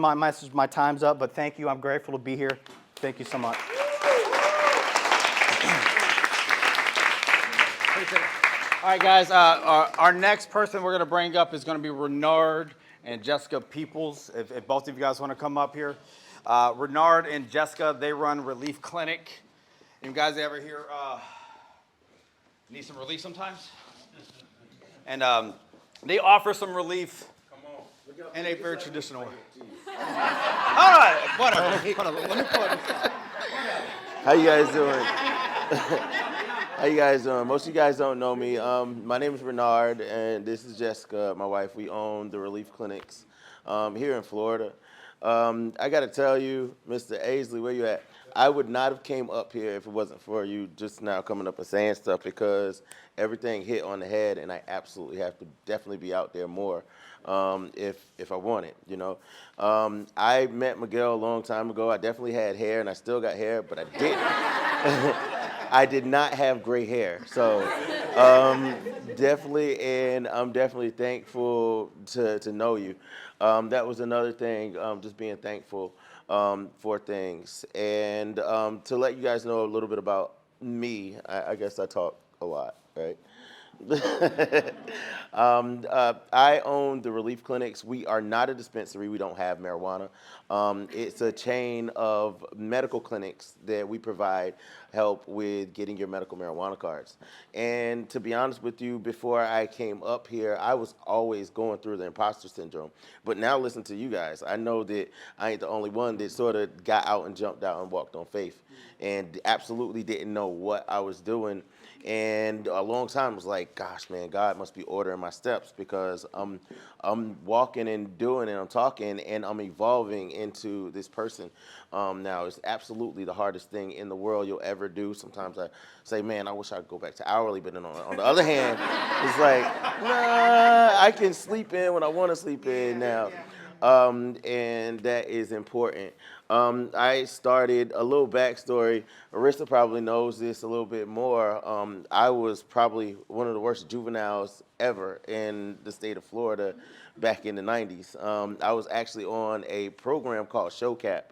My message, my time's up, but thank you. I'm grateful to be here. Thank you so much. All right, guys. Our next person we're going to bring up is going to be Renard and Jessica Peeples. If both of you guys want to come up here, Renard and Jessica, they run Relief Clinic. You guys ever hear need some relief sometimes? And they offer some relief in a very traditional way. All right, whatever. Hold on, let me pull it. How you guys doing? How you guys doing? Most of you guys don't know me. My name is Renard, and this is Jessica, my wife. We own the relief clinics here in Florida. I got to tell you, Mr. Aisley, where you at? I would not have came up here if it wasn't for you just now coming up and saying stuff, because everything hit on the head, and I absolutely have to definitely be out there more if I want it, you know. I met Miguel a long time ago. I definitely had hair, and I still got hair, but I didn't. I did not have gray hair, so definitely, and I'm definitely thankful to know you. That was another thing, just being thankful for things. And to let you guys know a little bit about me, I guess I talk a lot, right? I own the relief clinics. We are not a dispensary. We don't have marijuana. It's a chain of medical clinics that we provide help with getting your medical marijuana cards. And to be honest with you, before I came up here, I was always going through the imposter syndrome. But now listen to you guys. I know that I ain't the only one that sort of got out and jumped out and walked on faith and absolutely didn't know what I was doing. And a long time was like, gosh, man, God must be ordering my steps, because I'm walking and doing and I'm talking and I'm evolving into this person. Now, it's absolutely the hardest thing in the world you'll ever do. Sometimes I say, man, I wish I could go back to hourly, but then on the other hand, it's like, nah, I can sleep in when I want to sleep in now. And that is important. I started a little backstory. Arista probably knows this a little bit more. I was probably one of the worst juveniles ever in the state of Florida back in the 90s. I was actually on a program called ShowCap,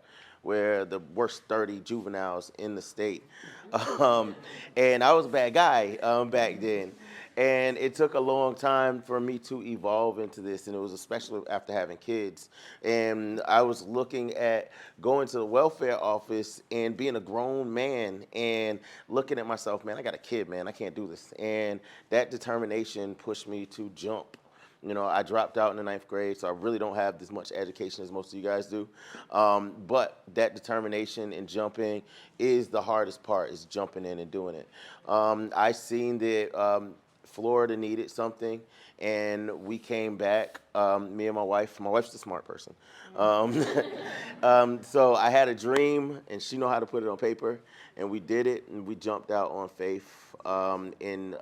where the worst 30 juveniles in the state. And I was a bad guy back then. And it took a long time for me to evolve into this, and it was especially after having kids. And I was looking at going to the welfare office and being a grown man and looking at myself, man, I got a kid, man, I can't do this. And that determination pushed me to jump. You know, I dropped out in the 9th grade, so I really don't have as much education as most of you guys do. But that determination in jumping is the hardest part, is jumping in and doing it. I seen that Florida needed something, and we came back, me and my wife. My wife's a smart person. So I had a dream, and she know how to put it on paper, and we did it, and we jumped out on faith and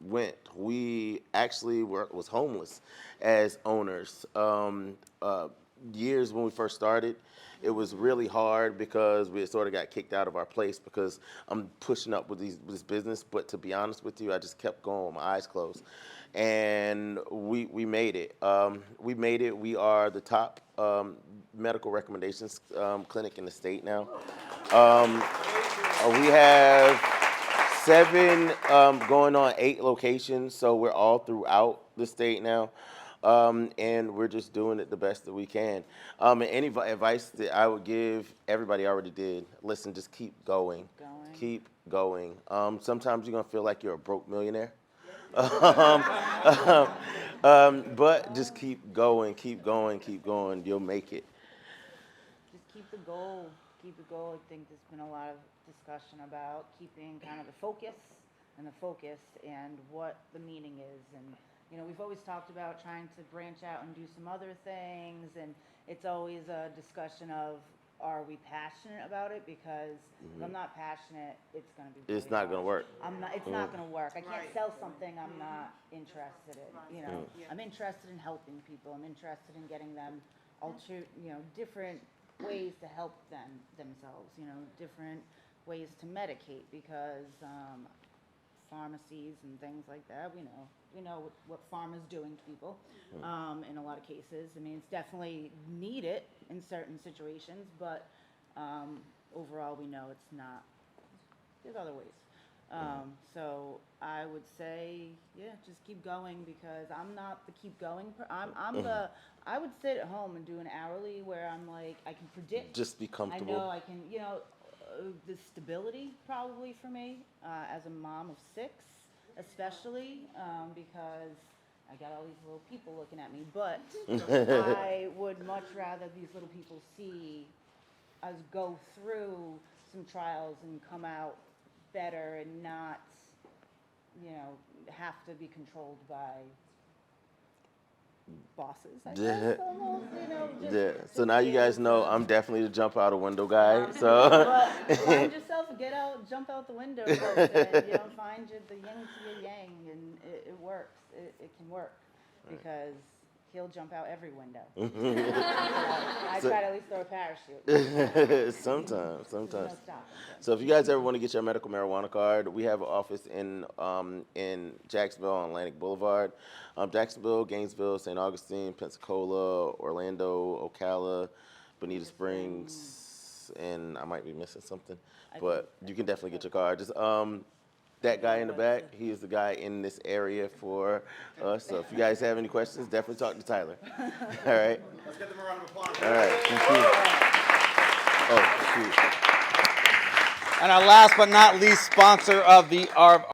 went. We actually was homeless as owners. Years when we first started, it was really hard because we had sort of got kicked out of our place because I'm pushing up with this business. But to be honest with you, I just kept going with my eyes closed. And we made it. We made it. We are the top medical recommendations clinic in the state now. We have 7 going on 8 locations, so we're all throughout the state now. And we're just doing it the best that we can. And any advice that I would give everybody, I already did. Listen, just keep going. Keep going. Sometimes you're going to feel like you're a broke millionaire. But just keep going, keep going, keep going. You'll make it. Just keep the goal. Keep the goal. I think there's been a lot of discussion about keeping kind of the focus and what the meaning is. And you know, we've always talked about trying to branch out and do some other things, and it's always a discussion of, are we passionate about it? Because if I'm not passionate, it's going to be really It's not going to work. It's not going to work. I can't sell something I'm not interested in. You know, I'm interested in helping people. I'm interested in getting them different ways to help themselves. You know, different ways to medicate, because pharmacies and things like that. We know what pharma's doing to people in a lot of cases. I mean, it's definitely needed in certain situations, but overall, we know it's not. There's other ways. So I would say, yeah, just keep going, because I'm not the keep going. I would sit at home and do an hourly where I'm like, I can predict. Just be comfortable. I know I can, the stability probably for me as a mom of 6, especially because I got all these little people looking at me. But I would much rather these little people see us go through some trials and come out better and not, have to be controlled by bosses, I guess, almost, So now you guys know I'm definitely the jump out a window guy. So But find yourself, get out, jump out the window, folks, and, find the yin to your yang, and it works. It can work, because he'll jump out every window. I try to at least throw a parachute. sometimes. No stopping. So if you guys ever want to get your medical marijuana card, we have an office in Jacksonville on Atlantic Boulevard. Jacksonville, Gainesville, St. Augustine, Pensacola, Orlando, Ocala, Bonita Springs, and I might be missing something, but you can definitely get your card. Just that guy in the back, he is the guy in this area for us. So if you guys have any questions, definitely talk to Tyler. All right? Let's give them a round of applause. All right. Thank you. Oh, shoot. And our last but not least sponsor of